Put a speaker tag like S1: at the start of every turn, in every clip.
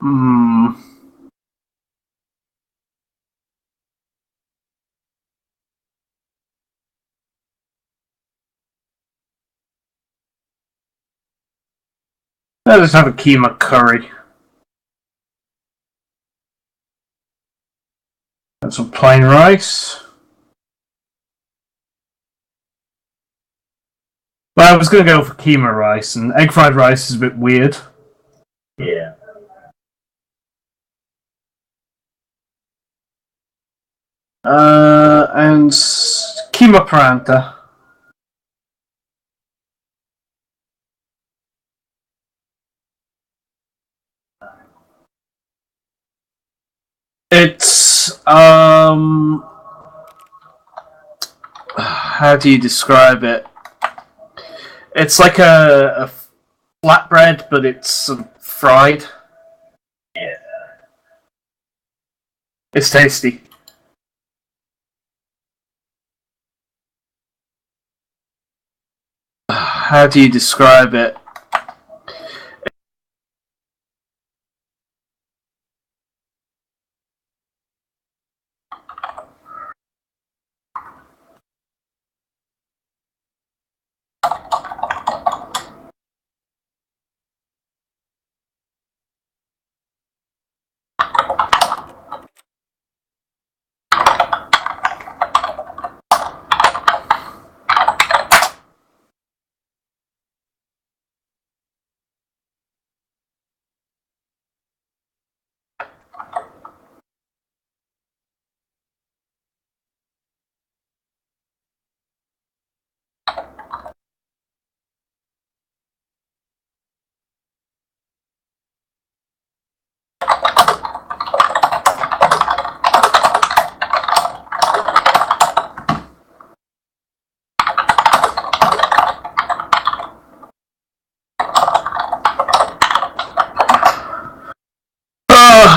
S1: Hmm. Let's have a keema curry. And some plain rice. Well, I was going to go for keema rice, and egg fried rice is a bit weird.
S2: Yeah.
S1: And keema paranta. It's how do you describe it? It's like a flatbread, but it's fried.
S2: Yeah.
S1: It's tasty. How do you describe it?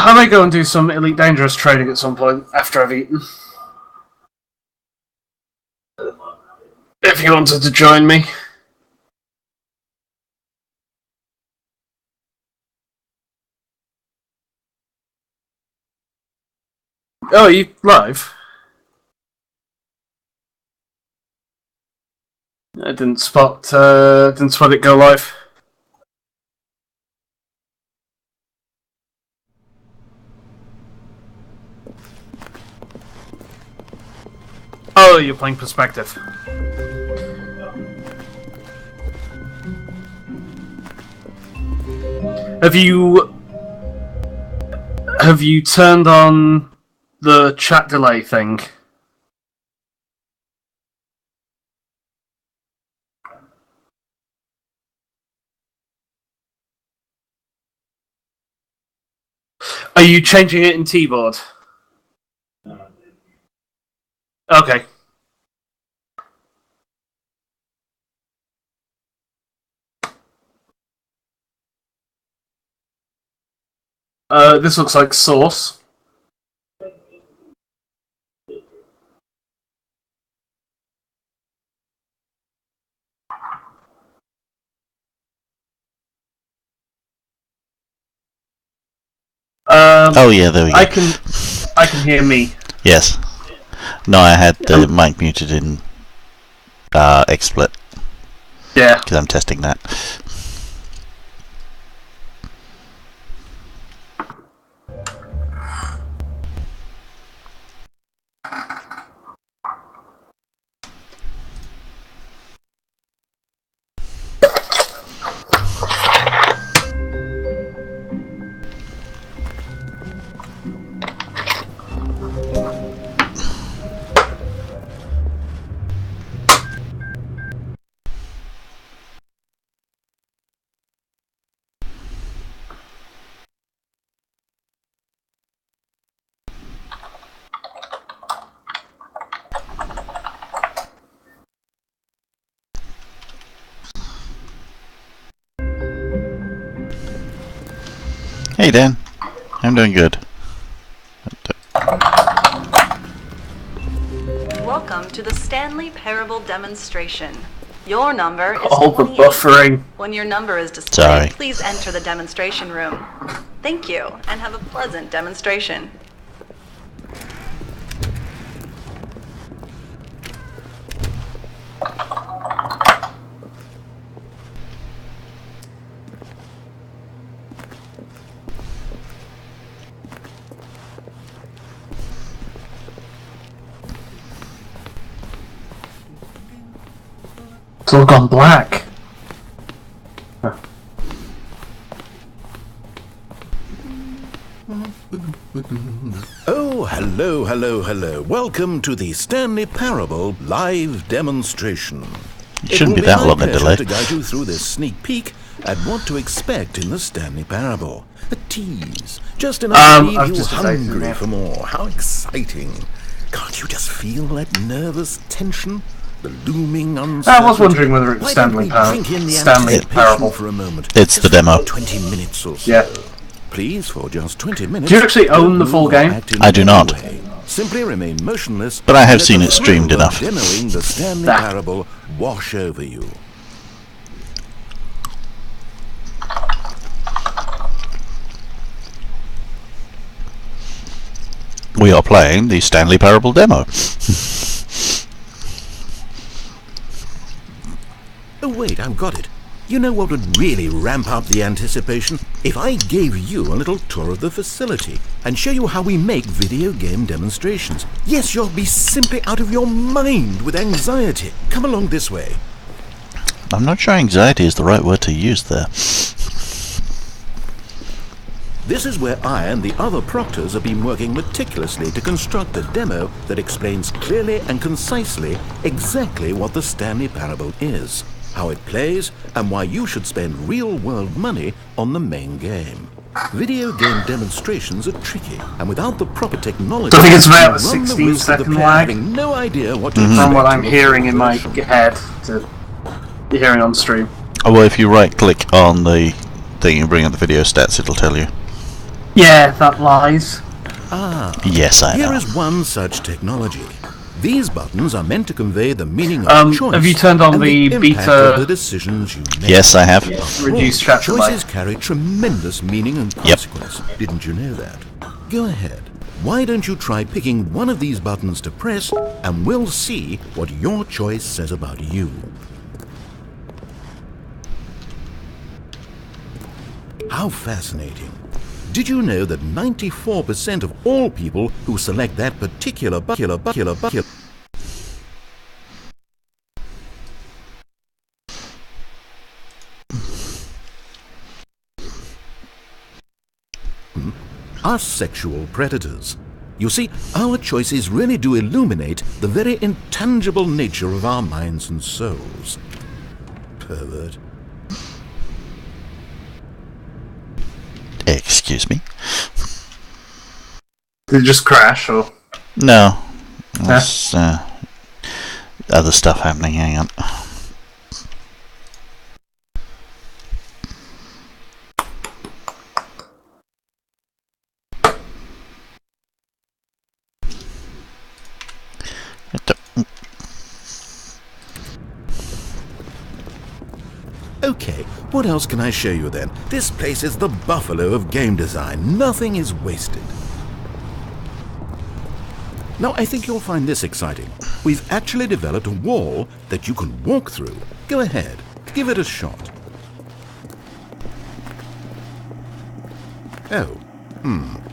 S1: I might go and do some Elite Dangerous training at some point after I've eaten. If you wanted to join me. Oh, you live? I didn't spot it go live. Oh, you're playing Perspective. Have you turned on the chat delay thing? Are you changing it in T-board? Okay. This looks like Source.
S3: Oh yeah, there we go.
S1: I can hear me.
S3: Yes. No, I had the mic muted in XSplit.
S1: Yeah.
S3: Because I'm testing that. Hey Dan, I'm doing good.
S4: Welcome to the Stanley Parable demonstration. Your number is
S1: All the
S4: 28.
S1: buffering.
S4: When your number is displayed,
S3: Sorry.
S4: please enter the demonstration room. Thank you, and have a pleasant demonstration.
S1: It's all gone black. Huh.
S5: Oh, hello, hello, hello. Welcome to the Stanley Parable live demonstration.
S3: It shouldn't be that long a delay.
S5: To guide you through this sneak peek at what to expect in the Stanley Parable. A tease, just enough to leave you hungry for more. How exciting! Can't you just feel that nervous tension? The looming uncertainty.
S1: I was wondering whether it was Stanley Parable
S5: for a moment.
S3: It's the demo.
S5: 20 minutes or so.
S1: Yeah.
S5: Please, for just 20 minutes.
S1: Do you actually own the full game?
S3: I do not.
S5: Simply remain motionless.
S3: But I have seen it streamed enough.
S5: Demoing the Stanley Parable wash over you.
S3: We are playing the Stanley Parable demo.
S5: Oh wait, I've got it. You know what would really ramp up the anticipation? If I gave you a little tour of the facility and show you how we make video game demonstrations. Yes, you'll be simply out of your mind with anxiety. Come along this way.
S3: I'm not sure anxiety is the right word to use there.
S5: This is where I and the other proctors have been working meticulously to construct a demo that explains clearly and concisely exactly what the Stanley Parable is, how it plays, and why you should spend real-world money on the main game. Video game demonstrations are tricky, and without the proper technology,
S1: I think it's about a
S5: you run the
S1: 16
S5: risk of the
S1: second
S5: player
S1: lag.
S5: having no idea what to
S1: From
S5: expect
S1: what I'm
S5: from the
S1: hearing in my
S5: version.
S1: head to hearing on stream.
S3: Oh, well, if you right-click on the thing and bring up the video stats, it'll tell you.
S1: Yeah, that lies.
S3: Yes, I know.
S5: Here is one such technology. These buttons are meant to convey the meaning of choice.
S1: Have you turned on
S5: and
S1: the
S5: impact
S1: beta-
S5: of the decisions you make.
S3: Yes, I have.
S1: Reduced chapter
S5: Choices
S1: life.
S5: carry tremendous meaning and consequence. Didn't you know that? Go ahead. Why don't you try picking one of these buttons to press, and we'll see what your choice says about you. How fascinating. Did you know that 94% of all people who select that particular are sexual predators? You see, our choices really do illuminate the very intangible nature of our minds and souls. Pervert.
S3: Excuse me?
S1: Did it just crash, or?
S3: No. There's other stuff happening. Hang on.
S5: Okay, what else can I show you then? This place is the buffalo of game design. Nothing is wasted. Now, I think you'll find this exciting. We've actually developed a wall that you can walk through. Go ahead, give it a shot. Oh,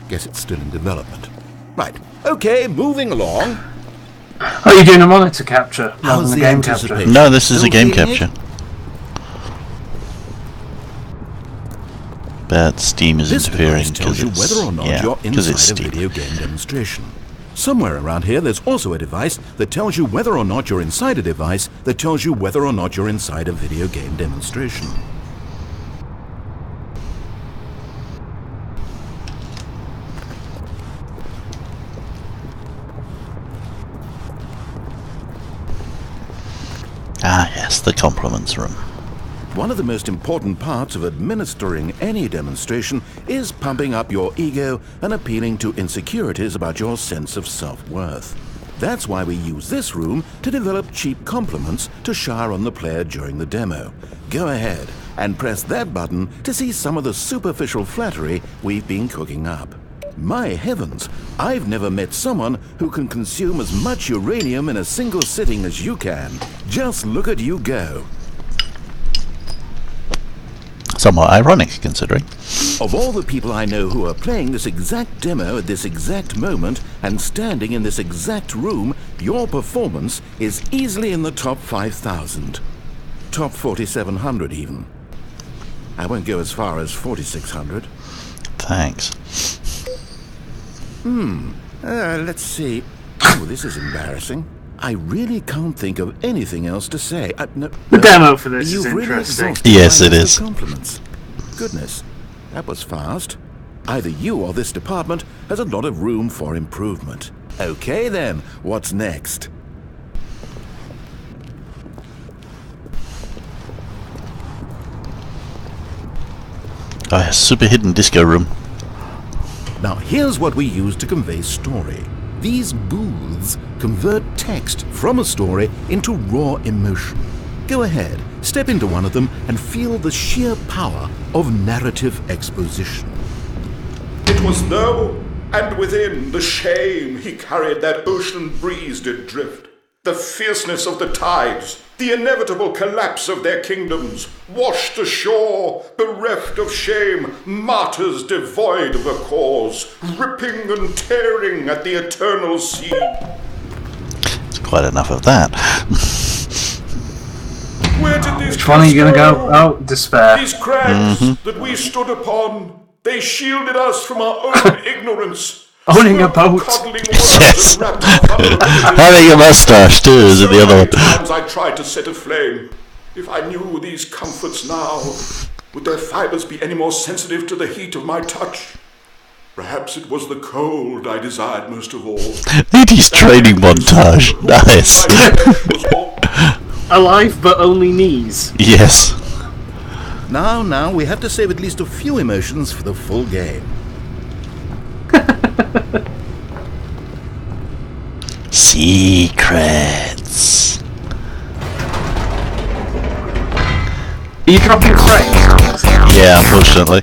S5: guess it's still in development. Right, okay, moving along.
S1: Oh, you're doing a monitor capture rather
S5: How's
S1: than
S5: the
S1: a game capture.
S5: anticipation?
S3: No, this is a
S5: Still
S3: game
S5: feeling it?
S3: capture. But Steam is
S5: This
S3: interfering
S5: device tells
S3: because
S5: you
S3: it's
S5: whether or not you're
S3: it's
S5: inside a
S3: Steam.
S5: video game demonstration. Somewhere around here, there's also a device that tells you whether or not you're inside a device that tells you whether or not you're inside a video game demonstration.
S3: Ah, yes, the compliments room.
S5: One of the most important parts of administering any demonstration is pumping up your ego and appealing to insecurities about your sense of self-worth. That's why we use this room to develop cheap compliments to shower on the player during the demo. Go ahead and press that button to see some of the superficial flattery we've been cooking up. My heavens, I've never met someone who can consume as much uranium in a single sitting as you can. Just look at you go.
S3: Somewhat ironic, considering.
S5: Of all the people I know who are playing this exact demo at this exact moment and standing in this exact room, your performance is easily in the top 5,000. Top 4,700 even. I won't go as far as 4,600.
S3: Thanks.
S5: Let's see. Oh, this is embarrassing. I really can't think of anything else to say.
S1: The demo for this is
S5: You've really
S1: interesting.
S5: exhausted
S3: Yes,
S5: my
S3: it
S5: list
S3: is.
S5: of compliments. Goodness, that was fast. Either you or this department has a lot of room for improvement. Okay then, what's next?
S3: Oh, a super hidden disco room.
S5: Now here's what we use to convey story. These booths convert text from a story into raw emotion. Go ahead, step into one of them and feel the sheer power of narrative exposition.
S6: It was though, and within the shame he carried that ocean breeze did drift. The fierceness of the tides, the inevitable collapse of their kingdoms, washed ashore, bereft of shame, martyrs devoid of a cause, ripping and tearing at the eternal sea.
S3: It's quite enough of that.
S6: Where did these
S1: Which one are you gonna
S6: cliffs
S1: go? Oh, despair.
S6: These crags that we stood upon, they shielded us from our own ignorance.
S1: Owning a boat.
S3: Yes. Having a mustache too is the other one.
S6: Times I tried to set aflame. If I knew these comforts now, would their fibers be any more sensitive to the heat of my touch? Perhaps it was the cold I desired most of all.
S3: 80s training montage. Nice.
S1: Alive but only knees.
S3: Yes.
S5: Now, we have to save at least a few emotions for the full game.
S3: Secrets.
S1: Are you dropping crates?
S3: Yeah, unfortunately.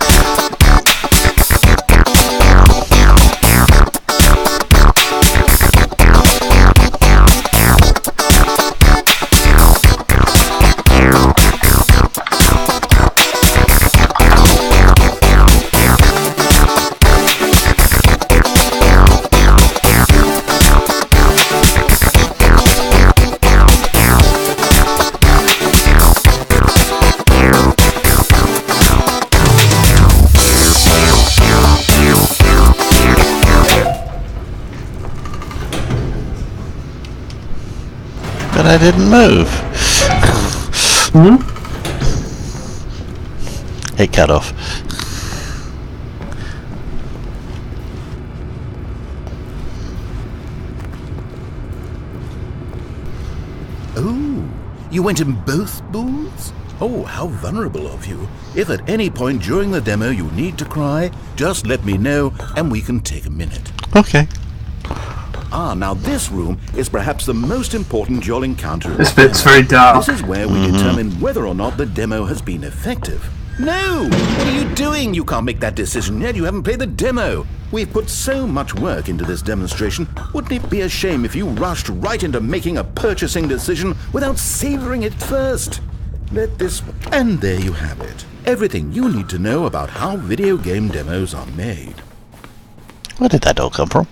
S3: But I didn't move. It cut off.
S5: Oh, you went in both booths? Oh, how vulnerable of you. If at any point during the demo you need to cry, just let me know and we can take a minute.
S3: Okay.
S5: Now this room is perhaps the most important you'll encounter.
S1: This bit's very dark.
S5: This is where we determine whether or not the demo has been effective. No! What are you doing? You can't make that decision yet. You haven't played the demo. We've put so much work into this demonstration. Wouldn't it be a shame if you rushed right into making a purchasing decision without savoring it first? Let this... And there you have it. Everything you need to know about how video game demos are made.
S3: Where did that all come from?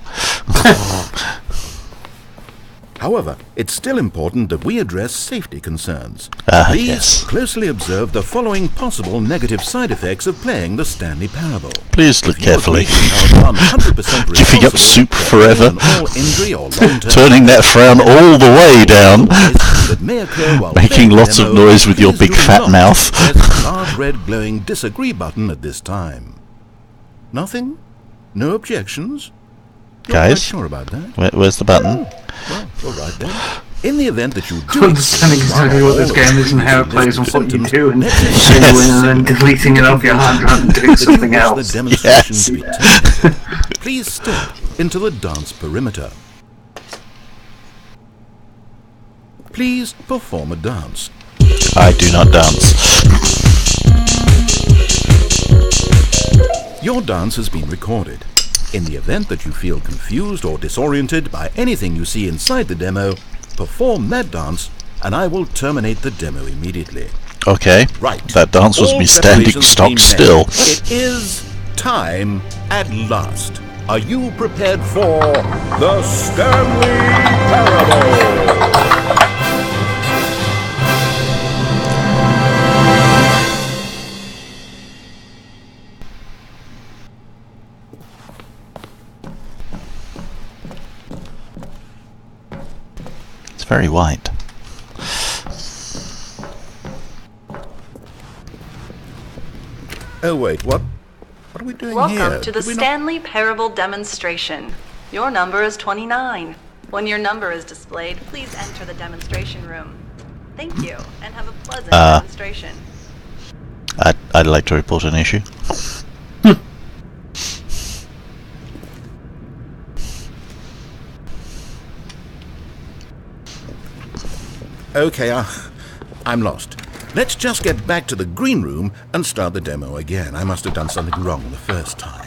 S5: However, it's still important that we address safety concerns. Please
S3: Yes.
S5: closely observe the following possible negative side effects of playing the Stanley Parable.
S3: Please look
S5: You agree
S3: carefully.
S5: you are 100%
S3: Giving up
S5: responsible
S3: soup
S5: for
S3: forever.
S5: an all injury or long-term
S3: Turning that frown all the way down.
S5: that may occur while
S3: Making
S5: playing the
S3: lots of
S5: demo.
S3: noise with your
S5: Please
S3: big
S5: do
S3: fat
S5: not
S3: mouth.
S5: press the large red glowing disagree button at this time. Nothing? No objections? Not quite
S3: Guys?
S5: sure about that.
S3: Where's the button?
S5: Well, all right then. In the event that you do
S1: Understanding exactly what this game is and how it plays and what you do and genuine and then deleting it off your hard drive and doing something
S5: The
S1: else.
S5: demonstration
S3: Yes.
S5: be taken. Please step into the dance perimeter. Please perform a dance.
S3: I do not dance.
S5: Your dance has been recorded. In the event that you feel confused or disoriented by anything you see inside the demo, perform that dance and I will terminate the demo immediately.
S3: Okay.
S5: Right.
S3: That dance was
S5: All
S3: me standing
S5: preparations
S3: stock
S5: being
S3: still.
S5: met. It is time at last. Are you prepared for the Stanley Parable?
S3: It's very white.
S5: Oh wait, what? What are we doing here?
S4: Welcome to the
S5: Did we not-
S4: Stanley Parable demonstration. Your number is 29. When your number is displayed, please enter the demonstration room. Thank you, and have a pleasant demonstration.
S3: I'd like to report an issue.
S5: Okay, I'm lost. Let's just get back to the green room and start the demo again. I must have done something wrong the first time.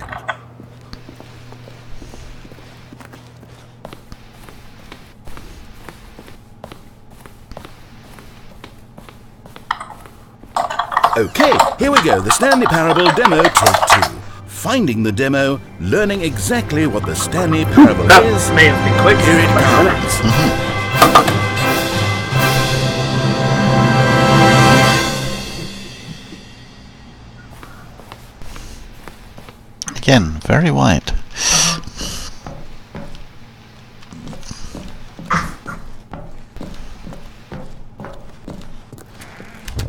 S5: Okay, here we go. The Stanley Parable demo take 2. Finding the demo, learning exactly what the Stanley Parable
S1: That
S5: is.
S1: may have been quick.
S5: Here it
S1: 20
S5: comes.
S1: minutes.
S3: Again, very white.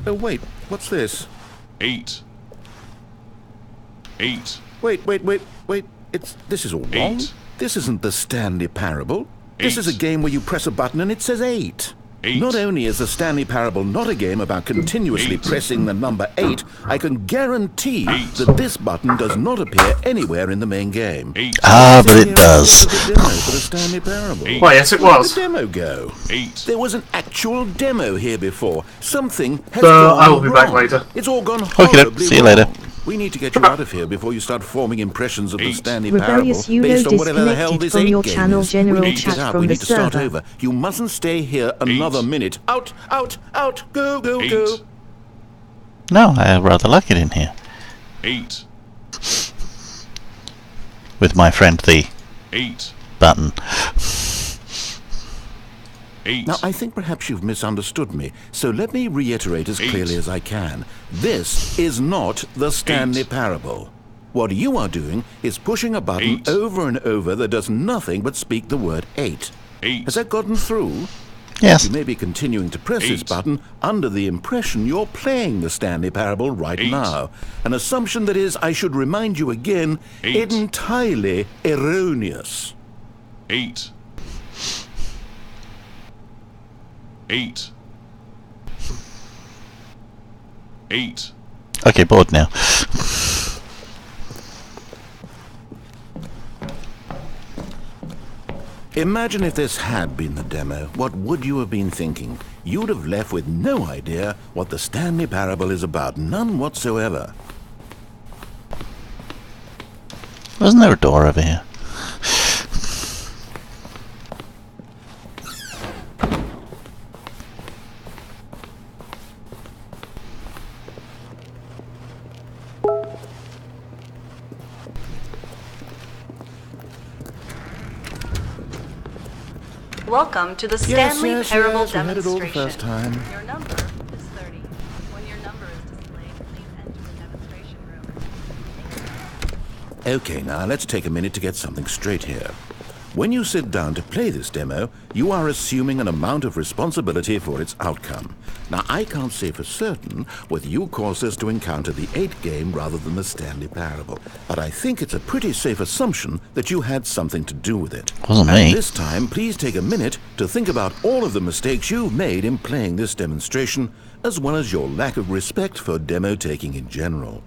S5: Oh wait, what's this?
S7: 8.
S5: Wait. This is all wrong.
S7: 8.
S5: This isn't the Stanley Parable. This
S7: 8.
S5: is a game where you press a button and it says 8.
S7: 8.
S5: Not only is the Stanley Parable not a game about continuously
S7: 8.
S5: pressing the number 8, I can guarantee
S7: 8.
S5: that this button does not appear anywhere in the main game.
S7: 8.
S3: Ah, but it
S5: Here
S3: does.
S5: is the demo for the Stanley Parable.
S7: 8.
S1: Well, yes, it
S5: Where did
S1: was.
S5: the demo go?
S7: 8.
S5: There was an actual demo here before. Something has
S1: So,
S5: gone
S1: I will be back
S5: wrong.
S1: later.
S5: It's all gone
S3: Okay,
S5: horribly
S3: see you later.
S5: wrong. We need to get you out of here before you start forming impressions of the
S7: 8.
S5: Stanley Parable
S8: Rebellious Euro
S5: based on whatever the hell
S8: disconnected
S5: this
S8: from
S5: 8
S8: your
S5: game
S8: channel
S5: is.
S8: general
S5: We need to
S8: chat
S5: get out.
S8: from
S5: We
S8: the
S5: need to start
S8: server.
S5: over. You mustn't stay here another minute. Out! Go!
S7: 8.
S3: No, I rather like it in here.
S7: 8.
S3: With my friend the
S7: 8.
S3: button.
S7: 8.
S5: Now, I think perhaps you've misunderstood me, so let me reiterate as
S7: 8.
S5: clearly as I can. This is not the Stanley
S7: 8.
S5: Parable. What you are doing is pushing a button
S7: 8.
S5: over and over that does nothing but speak the word 8.
S7: 8.
S5: Has that gotten through?
S3: Yes.
S5: You may be continuing to press this
S7: 8.
S5: button under the impression you're playing the Stanley Parable right
S7: 8.
S5: now. An assumption that is, I should remind you again,
S7: 8.
S5: entirely erroneous.
S7: 8. 8. 8.
S3: Okay, bored now.
S5: Imagine if this had been the demo. What would you have been thinking? You'd have left with no idea what the Stanley Parable is about. None whatsoever.
S3: Wasn't there a door over here?
S4: Welcome to the Stanley Parable
S5: we had it all the
S4: demonstration.
S5: first time.
S4: Your number is 30. When your number is displayed, please enter the demonstration room.
S5: Okay, now let's take a minute to get something straight here. When you sit down to play this demo, you are assuming an amount of responsibility for its outcome. Now, I can't say for certain whether you caused us to encounter the 8 game rather than the Stanley Parable, but I think it's a pretty safe assumption that you had something to do with it.
S3: Wasn't
S5: And
S3: me.
S5: this time, please take a minute to think about all of the mistakes you've made in playing this demonstration, as well as your lack of respect for demo taking in general.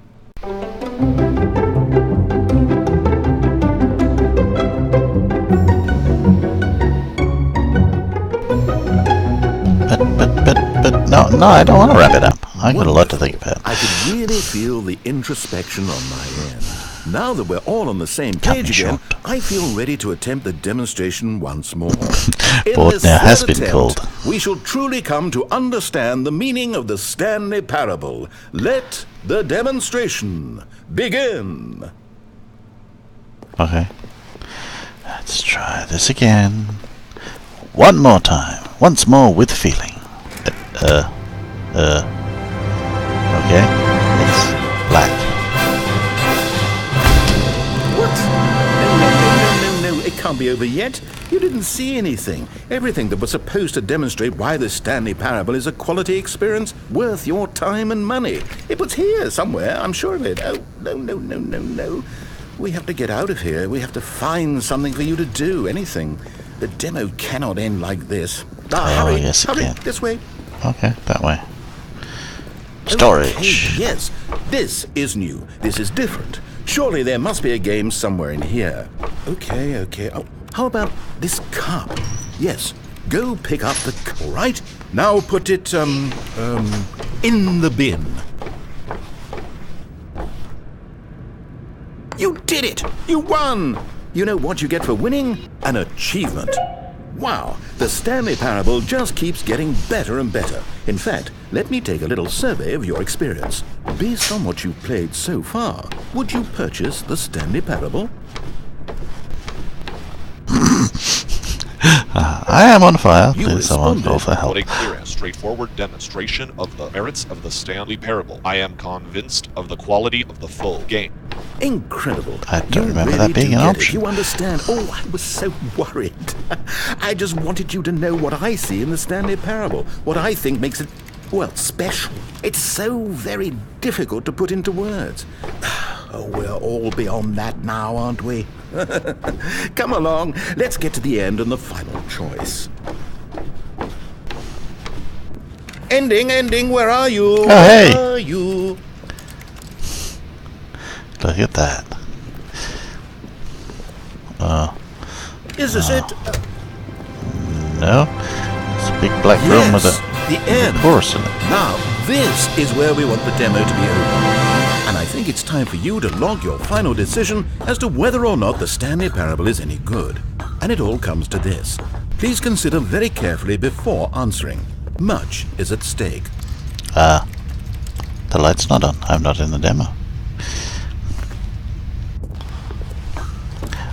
S3: no, I don't want to wrap it up. I've got a lot to think about.
S5: I could really feel the introspection on my end. Now that we're all on the same
S3: Cut
S5: page
S3: me
S5: again,
S3: short.
S5: I feel ready to attempt the demonstration once more.
S3: Board
S5: this
S3: now has
S5: third
S3: been
S5: attempt,
S3: called.
S5: We shall truly come to understand the meaning of the Stanley Parable. Let the demonstration begin.
S3: Okay. Let's try this again. One more time. Once more with feeling. Okay. It's black.
S5: What? No, it can't be over yet. You didn't see anything. Everything that was supposed to demonstrate why the Stanley Parable is a quality experience worth your time and money. It was here somewhere, I'm sure of it. Oh, no. We have to get out of here. We have to find something for you to do, anything. The demo cannot end like this. Hurry,
S3: yes, it
S5: hurry,
S3: can.
S5: this way.
S3: Okay, that way. Storage.
S5: Okay, yes, this is new. This is different. Surely there must be a game somewhere in here. Okay. Oh, how about this cup? Yes, go pick up the cup, all right? Now put it, in the bin. You did it! You won! You know what you get for winning? An achievement. Wow, the Stanley Parable just keeps getting better and better. In fact, let me take a little survey of your experience. Based on what you've played so far, would you purchase the Stanley Parable?
S3: I am on fire.
S5: You
S3: Please someone
S5: responded.
S3: call for help.
S8: What a clear and straightforward demonstration of the merits of the Stanley Parable. I am convinced of the quality of the full game.
S5: Incredible.
S3: I don't
S5: You
S3: remember
S5: really
S3: that being
S5: do
S3: an
S5: get it.
S3: option.
S5: You understand. Oh, I was so worried. I just wanted you to know what I see in the Stanley Parable. What I think makes it, well, special. It's so very difficult to put into words. Oh, we're all beyond that now, aren't we? Come along. Let's get to the end and the final choice. Ending, where are you?
S3: Oh, hey.
S5: Where are you?
S3: Look at that.
S5: Is this it?
S3: No? It's a big black room with
S5: Yes,
S3: a
S5: the end.
S3: chorus in it.
S5: Now, this is where we want the demo to be over. And I think it's time for you to log your final decision as to whether or not the Stanley Parable is any good. And it all comes to this. Please consider very carefully before answering. Much is at stake.
S3: The light's not on. I'm not in the demo.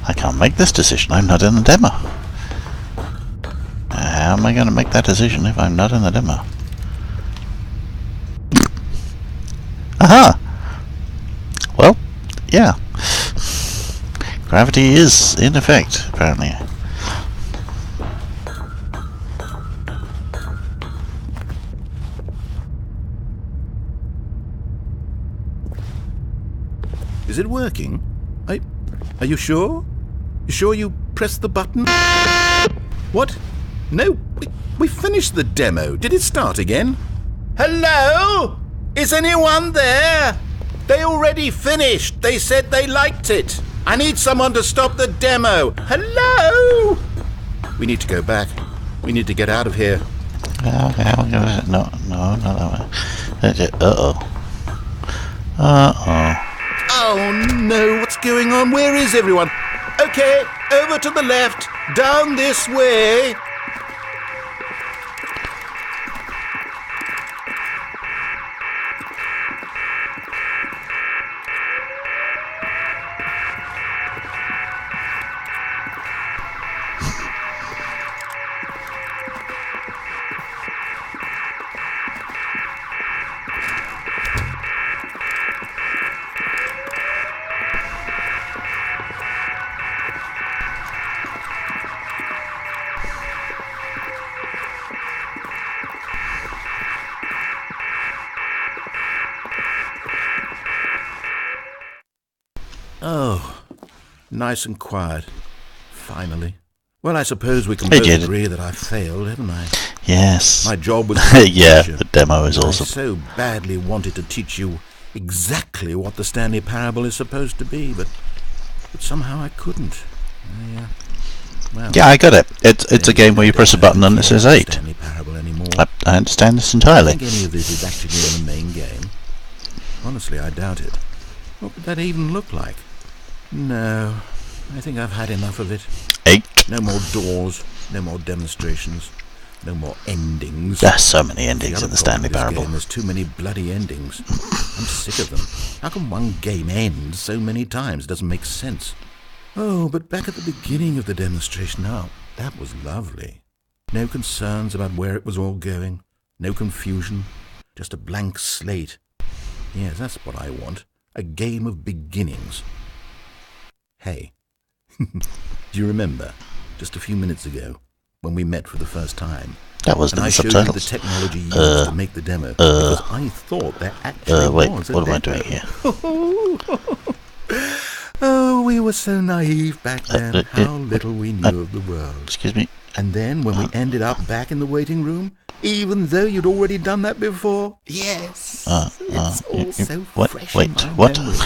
S3: I can't make this decision. I'm not in the demo. How am I going to make that decision if I'm not in the demo? Aha! Well, yeah. Gravity is in effect, apparently.
S5: Is it working? Are you sure? You sure you pressed the button? What? No, we finished the demo. Did it start again? Hello? Is anyone there? They already finished. They said they liked it. I need someone to stop the demo. Hello? We need to go back. We need to get out of here.
S3: Okay, no, not that way. Uh-oh.
S5: Oh no, what's going on? Where is everyone? Okay, over to the left, down this way. Oh, nice and quiet. Finally. Well, I suppose we can both agree that I failed, haven't I?
S3: Yes.
S5: My job was
S3: yeah, the demo is awesome.
S5: I so badly wanted to teach you exactly what the Stanley Parable is supposed to be, but somehow I couldn't. Well,
S3: yeah, I got it. It's a game where you press a button and it says 8.
S5: Stanley Parable anymore.
S3: I understand this
S5: I
S3: entirely.
S5: think any of this is actually in the main game. Honestly, I doubt it. What would that even look like? No, I think I've had enough of it.
S3: 8.
S5: No more doors, no more demonstrations, no more endings.
S3: There's so many endings in the Stanley Parable.
S5: There's too many bloody endings. I'm sick of them. How can one game end so many times? It doesn't make sense. Oh, but back at the beginning of the demonstration, that was lovely. No concerns about where it was all going. No confusion. Just a blank slate. Yes, that's what I want. A game of beginnings. Hey, do you remember, just a few minutes ago, when we met for the first time,
S3: That was
S5: and
S3: the
S5: I showed you
S3: subtitles.
S5: the technology used to make the demo, because I thought there actually
S3: Wait,
S5: was a
S3: what am I
S5: demo.
S3: doing here?
S5: Oh, we were so naive back then. How little we knew of the world.
S3: Excuse me.
S5: And then when we ended up back in the waiting room, even though you'd already done that before, yes, it's all so fresh in my memory.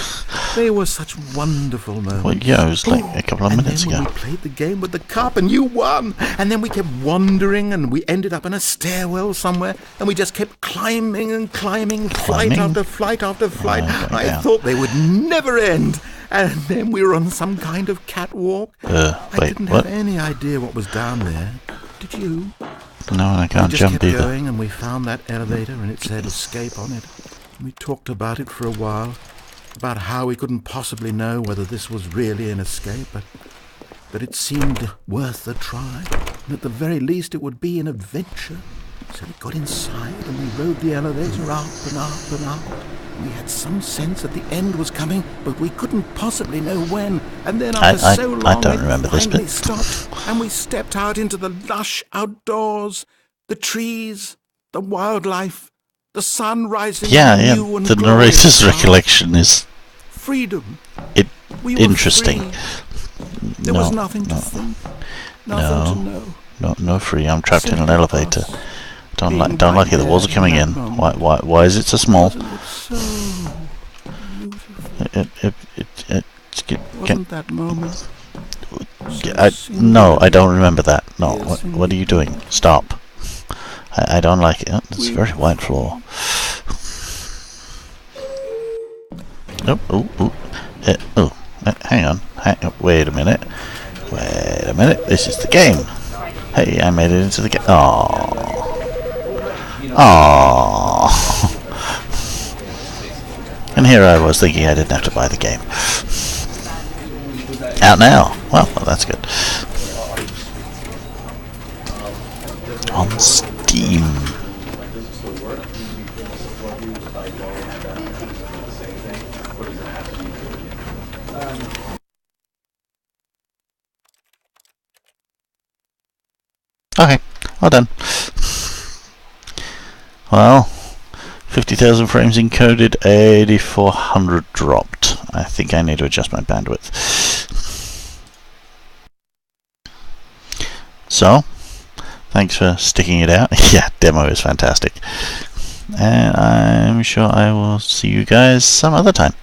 S5: They were such wonderful moments.
S3: Well, yeah, it was like a couple of minutes
S5: and then
S3: ago.
S5: when we played the game with the cup and you won, and then we kept wandering and we ended up in a stairwell somewhere, and we just kept climbing and climbing, flight after flight after flight. I thought they would never end. And then we were on some kind of catwalk. I didn't have any idea what was down there. Did you?
S3: No, I can't
S5: we just
S3: jump
S5: kept
S3: either.
S5: going and we found that elevator and it said escape on it. We talked about it for a while, about how we couldn't possibly know whether this was really an escape, but it seemed worth a try, and at the very least it would be an adventure. So we got inside and we rode the elevator up and up and up. We had some sense that the end was coming, but we couldn't possibly know when. And then after so long,
S3: I don't remember this
S5: finally
S3: bit.
S5: stopped, and we stepped out into the lush outdoors, the trees, the wildlife, the sun rising.
S3: Yeah.
S5: new and
S3: The
S5: glorious
S3: narrator's
S5: stars.
S3: recollection is
S5: Freedom.
S3: it
S5: We were
S3: interesting.
S5: free. There was nothing to think, nothing to know.
S3: No, free. I'm trapped in an
S5: Simple
S3: elevator.
S5: thoughts.
S3: Don't
S5: Being
S3: like
S5: right
S3: it. The walls are
S5: there
S3: coming
S5: in
S3: in.
S5: that
S3: Why is it so small?
S5: Wasn't it so beautiful? Wasn't that moment?
S3: No, I don't remember that. No, what are you doing? Stop. I don't like it. It's a very wide floor. Hang on. Wait a minute. This is the game. Hey, I made it into the game. Aww. And here I was thinking I didn't have to buy the game. Out now. Well, that's good. On Steam. Okay, all done. Well, 50,000 frames encoded, 8400 dropped. I think I need to adjust my bandwidth. So, thanks for sticking it out. Yeah, demo is fantastic. And I'm sure I will see you guys some other time.